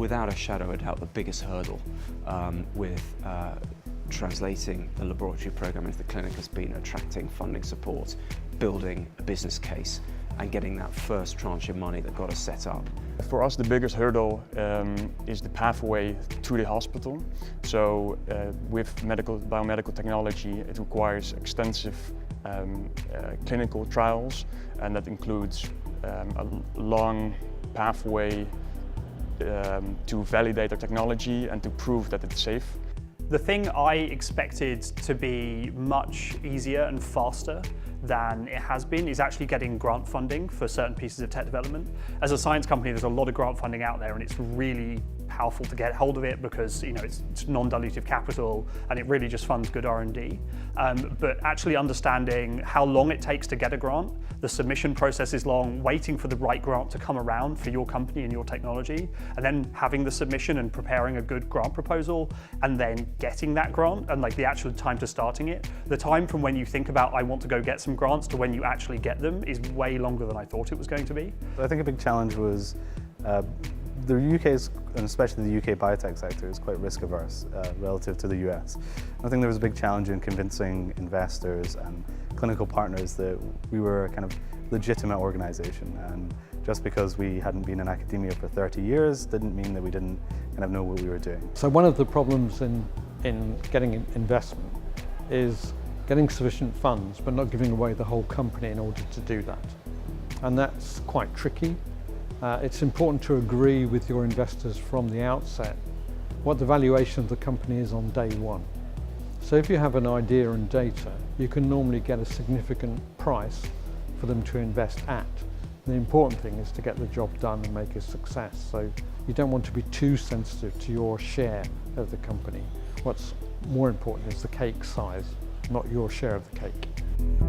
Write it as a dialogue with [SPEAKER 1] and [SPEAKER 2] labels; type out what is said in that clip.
[SPEAKER 1] without a shadow of a doubt, the biggest hurdle with translating the laboratory program into the clinic has been attracting funding support, building a business case, and getting that first tranche of money that got us set up.
[SPEAKER 2] For us, the biggest hurdle is the pathway to the hospital. So with biomedical technology, it requires extensive clinical trials, and that includes a long pathway to validate our technology and to prove that it's safe.
[SPEAKER 3] The thing I expected to be much easier and faster than it has been is actually getting grant funding for certain pieces of tech development. As a science company, there's a lot of grant funding out there, and it's really powerful to get hold of it because it's non-dilutive capital and it really just funds good R&D. But actually understanding how long it takes to get a grant, the submission process is long, waiting for the right grant to come around for your company and your technology, and then having the submission and preparing a good grant proposal, and then getting that grant, and like the actual time to starting it. The time from when you think about I want to go get some grants to when you actually get them is way longer than I thought it was going to be.
[SPEAKER 4] I think a big challenge was the UK's, and especially the UK biotech sector, is quite risk averse relative to the US. I think there was a big challenge in convincing investors and clinical partners that we were a kind of legitimate organization, and just because we hadn't been in academia for 30 years didn't mean that we didn't kind of know what we were doing.
[SPEAKER 5] So one of the problems in getting investment is getting sufficient funds but not giving away the whole company in order to do that. And that's quite tricky. It's important to agree with your investors from the outset what the valuation of the company is on day one. So if you have an idea and data, you can normally get a significant price for them to invest at. And the important thing is to get the job done and make a success. So you don't want to be too sensitive to your share of the company. What's more important is the cake size, not your share of the cake.